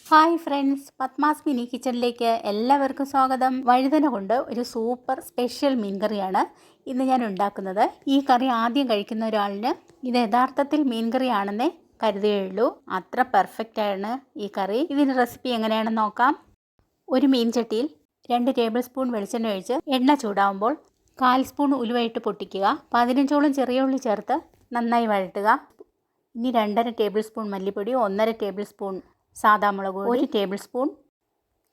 Hi friends, Padmas mini കിച്ചണിലേക്ക് എല്ലാവർക്കും സ്വാഗതം. വഴുതന കൊണ്ട് ഒരു സൂപ്പർ സ്പെഷ്യൽ മീൻ കറിയാണ് ഇന്ന് ഞാൻ ഉണ്ടാക്കുന്നത്. ഈ കറി ആദ്യം കഴിക്കുന്ന ഒരാളിന് ഇത് യഥാർത്ഥത്തിൽ മീൻ കറിയാണെന്നേ കരുതുകയുള്ളൂ. അത്ര പെർഫെക്റ്റ് ആണ് ഈ കറി. ഇതിൻ്റെ റെസിപ്പി എങ്ങനെയാണെന്ന് നോക്കാം. ഒരു മീൻ ചട്ടിയിൽ 2 ടേബിൾ സ്പൂൺ വെളിച്ചെണ്ണ ഒഴിച്ച് എണ്ണ ചൂടാവുമ്പോൾ 1/4 സ്പൂൺ ഉലുവയിട്ട് പൊട്ടിക്കുക. 15ഓളം ചെറിയ ഉള്ളി ചേർത്ത് നന്നായി വഴറ്റുക. ഇനി 2.5 ടേബിൾ സ്പൂൺ മല്ലിപ്പൊടി, 1.5 ടേബിൾ സ്പൂൺ സാദാ മുളക് പൊടി, 1 ടേബിൾ സ്പൂൺ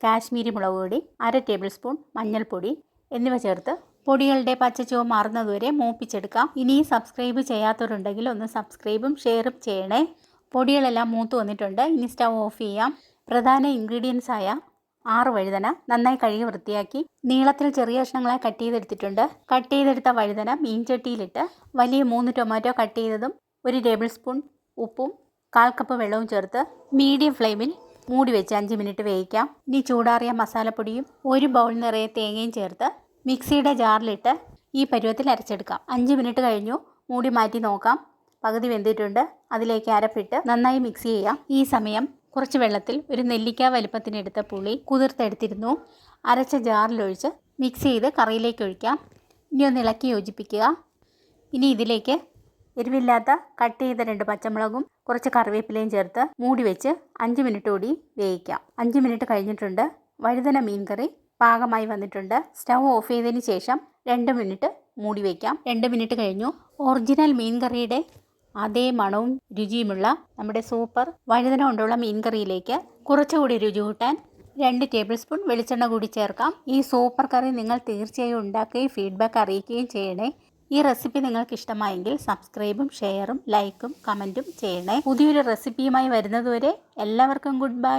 കാശ്മീരി മുളക് പൊടി, 1/2 ടേബിൾ സ്പൂൺ മഞ്ഞൾപ്പൊടി എന്നിവ ചേർത്ത് പൊടികളുടെ പച്ചച്ചുവ മാറുന്നതുവരെ മൂപ്പിച്ചെടുക്കാം. ഇനി സബ്സ്ക്രൈബ് ചെയ്യാത്തവരുണ്ടെങ്കിൽ ഒന്ന് സബ്സ്ക്രൈബും ഷെയറും ചെയ്യണേ. പൊടികളെല്ലാം മൂത്ത് വന്നിട്ടുണ്ട്. ഇനി സ്റ്റവ് ഓഫ് ചെയ്യാം. പ്രധാന ഇൻഗ്രീഡിയൻസ് ആയ 6 വഴുതന നന്നായി കഴുകി വൃത്തിയാക്കി നീളത്തിൽ ചെറിയ കഷ്ണങ്ങളായി കട്ട് ചെയ്തെടുത്തിട്ടുണ്ട്. കട്ട് ചെയ്തെടുത്ത വഴുതന മീൻചട്ടിയിലിട്ട് വലിയ 3 ടൊമാറ്റോ കട്ട് ചെയ്തതും 1 ടേബിൾ സ്പൂൺ ഉപ്പും 1/4 കപ്പ് വെള്ളവും ചേർത്ത് മീഡിയം ഫ്ലെയിമിൽ മൂടി വെച്ച് 5 മിനിറ്റ് വേവിക്കാം. ഇനി ചൂടാറിയ മസാലപ്പൊടിയും 1 ബൗൾ നിറയെ തേങ്ങയും ചേർത്ത് മിക്സിയുടെ ജാറിലിട്ട് ഈ പരുവത്തിൽ അരച്ചെടുക്കാം. 5 മിനിറ്റ് കഴിഞ്ഞു. മൂടി മാറ്റി നോക്കാം. പകുതി വെന്തിട്ടുണ്ട്. അതിലേക്ക് അരപ്പിട്ട് നന്നായി മിക്സ് ചെയ്യാം. ഈ സമയം കുറച്ച് വെള്ളത്തിൽ ഒരു നെല്ലിക്ക വലിപ്പത്തിനെടുത്ത പുളി കുതിർത്തെടുത്തിരുന്നു. അരച്ച ജാറിലൊഴിച്ച് മിക്സ് ചെയ്ത് കറിയിലേക്ക് ഒഴിക്കാം. ഇനി ഒന്ന് ഇളക്കി യോജിപ്പിക്കുക. ഇനി ഇതിലേക്ക് എരിവില്ലാത്ത കട്ട് ചെയ്ത 2 പച്ചമുളകും കുറച്ച് കറിവേപ്പിലയും ചേർത്ത് മൂടി വെച്ച് 5 മിനിറ്റ് കൂടി വേവിക്കാം. 5 മിനിറ്റ് കഴിഞ്ഞിട്ടുണ്ട്. വഴുതന മീൻ കറി പാകമായി വന്നിട്ടുണ്ട്. സ്റ്റവ് ഓഫ് ചെയ്തതിന് ശേഷം 2 മിനിറ്റ് മൂടി വയ്ക്കാം. 2 മിനിറ്റ് കഴിഞ്ഞു. ഒറിജിനൽ മീൻ കറിയുടെ അതേ മണവും രുചിയുമുള്ള നമ്മുടെ സൂപ്പർ വഴുതന കൊണ്ടുള്ള മീൻ കറിയിലേക്ക് കുറച്ചുകൂടി രുചി കൂട്ടാൻ 2 ടേബിൾ സ്പൂൺ വെളിച്ചെണ്ണ കൂടി ചേർക്കാം. ഈ സൂപ്പർ കറി നിങ്ങൾ തീർച്ചയായും ഉണ്ടാക്കുകയും ഫീഡ്ബാക്ക് അറിയിക്കുകയും ചെയ്യണേ. ഈ റെസിപ്പി നിങ്ങൾക്ക് ഇഷ്ടമായെങ്കിൽ സബ്സ്ക്രൈബും ഷെയറും ലൈക്കും കമൻറ്റും ചെയ്യണേ. പുതിയൊരു റെസിപ്പിയുമായി വരുന്നതുവരെ എല്ലാവർക്കും ഗുഡ് ബൈ.